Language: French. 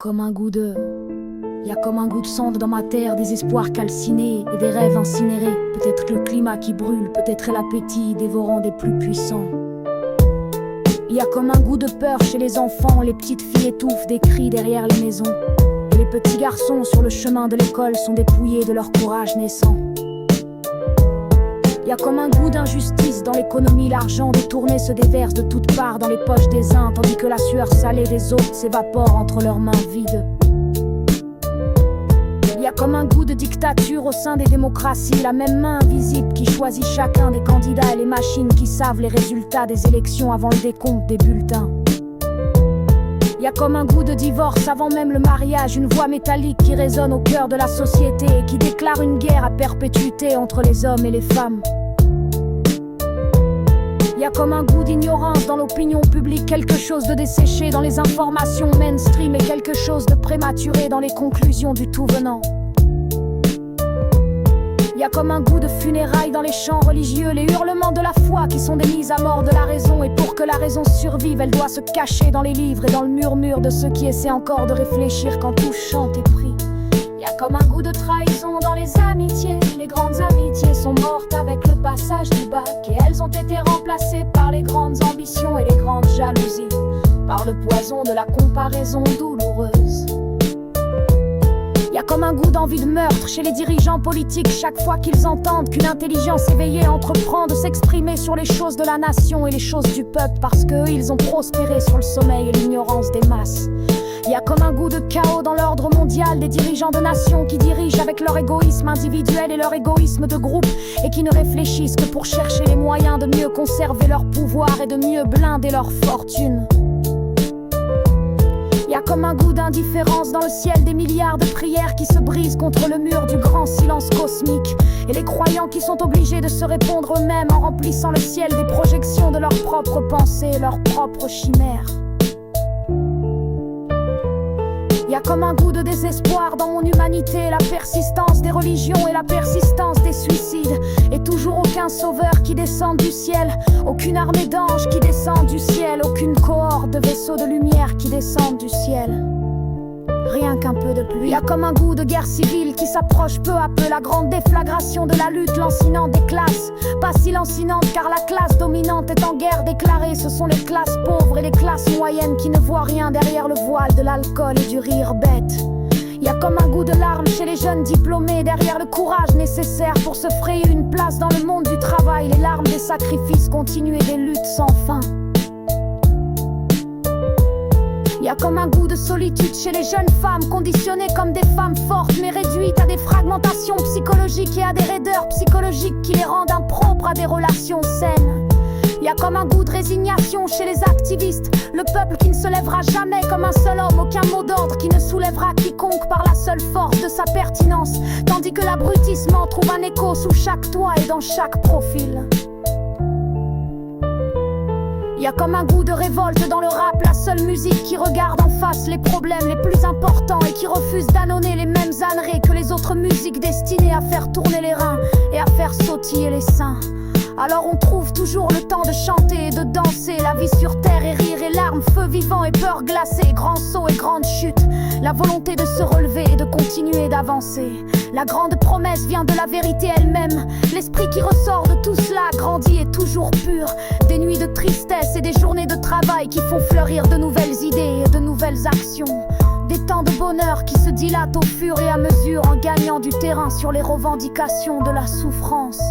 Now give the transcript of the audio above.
comme un goût de... Y a comme un goût de cendre dans ma terre, des espoirs calcinés et des rêves incinérés. Peut-être le climat qui brûle, peut-être l'appétit dévorant des plus puissants. Y a comme un goût de peur chez les enfants, les petites filles étouffent des cris derrière les maisons. Et les petits garçons sur le chemin de l'école sont dépouillés de leur courage naissant. Y a comme un goût d'injustice dans l'économie, l'argent détourné se déverse de toutes parts dans les poches des uns, tandis que la sueur salée des autres s'évapore entre leurs mains vides. Y a comme un goût de dictature au sein des démocraties, la même main invisible qui choisit chacun des candidats et les machines qui savent les résultats des élections avant le décompte des bulletins. Y a comme un goût de divorce avant même le mariage, une voix métallique qui résonne au cœur de la société et qui déclare une guerre à perpétuité entre les hommes et les femmes. Y a comme un goût d'ignorance dans l'opinion publique, quelque chose de desséché dans les informations mainstream et quelque chose de prématuré dans les conclusions du tout venant. Y a comme un goût de funérailles dans les chants religieux, les hurlements de la foi qui sont des mises à mort de la raison. Et pour que la raison survive, elle doit se cacher dans les livres et dans le murmure de ceux qui essaient encore de réfléchir quand tout chante et prie. Y a comme un goût de trahison dans les amitiés, les grandes amitiés sont mortes avec le passage du bac et elles ont été remplacées par les grandes ambitions et les grandes jalousies, par le poison de la comparaison douloureuse. Y a comme un goût d'envie de meurtre chez les dirigeants politiques chaque fois qu'ils entendent qu'une intelligence éveillée entreprend de s'exprimer sur les choses de la nation et les choses du peuple, parce qu'eux, ils ont prospéré sur le sommeil et l'ignorance des masses. Y a comme un goût de chaos dans l'ordre mondial des dirigeants de nations qui dirigent avec leur égoïsme individuel et leur égoïsme de groupe et qui ne réfléchissent que pour chercher les moyens de mieux conserver leur pouvoir et de mieux blinder leur fortune. Y a comme un goût d'indifférence dans le ciel des milliards de prières qui se brisent contre le mur du grand silence cosmique et les croyants qui sont obligés de se répondre eux-mêmes en remplissant le ciel des projections de leurs propres pensées et leurs propres chimères. Y a comme un goût de désespoir dans mon humanité, la persistance des religions et la persistance des suicides, et toujours aucun sauveur qui descend du ciel, aucune armée d'anges qui descend du ciel, aucune cohorte de vaisseaux de lumière qui descendent du ciel. Rien qu'un peu de pluie. Y a comme un goût de guerre civile qui s'approche peu à peu, la grande déflagration de la lutte lancinante des classes, pas si lancinante car la classe dominante est en guerre déclarée. Ce sont les classes pauvres et les classes moyennes qui ne voient rien derrière le voile de l'alcool et du rire bête. Y a comme un goût de larmes chez les jeunes diplômés, derrière le courage nécessaire pour se frayer une place dans le monde du travail, les larmes des sacrifices continus et des luttes sans fin. Y a comme un goût de solitude chez les jeunes femmes, conditionnées comme des femmes fortes mais réduites à des fragmentations psychologiques et à des raideurs psychologiques qui les rendent impropres à des relations saines. Y a comme un goût de résignation chez les activistes, le peuple qui ne se lèvera jamais comme un seul homme, aucun mot d'ordre qui ne soulèvera quiconque par la seule force de sa pertinence, tandis que l'abrutissement trouve un écho sous chaque toit et dans chaque profil. Y a comme un goût de révolte dans le rap, la seule musique qui regarde en face les problèmes les plus importants et qui refuse d'annoncer les mêmes âneries que les autres musiques destinées à faire tourner les reins et à faire sautiller les seins. Alors on trouve toujours le temps de chanter et de danser, la vie sur terre et rire et larmes, feu vivant et peur glacée, grands sauts et grandes chutes, la volonté de se relever et de continuer d'avancer. La grande promesse vient de la vérité elle-même, l'esprit qui ressort de tout cela grandit et toujours pur. Des nuits de tristesse et des journées de travail qui font fleurir de nouvelles idées et de nouvelles actions. Des temps de bonheur qui se dilatent au fur et à mesure en gagnant du terrain sur les revendications de la souffrance.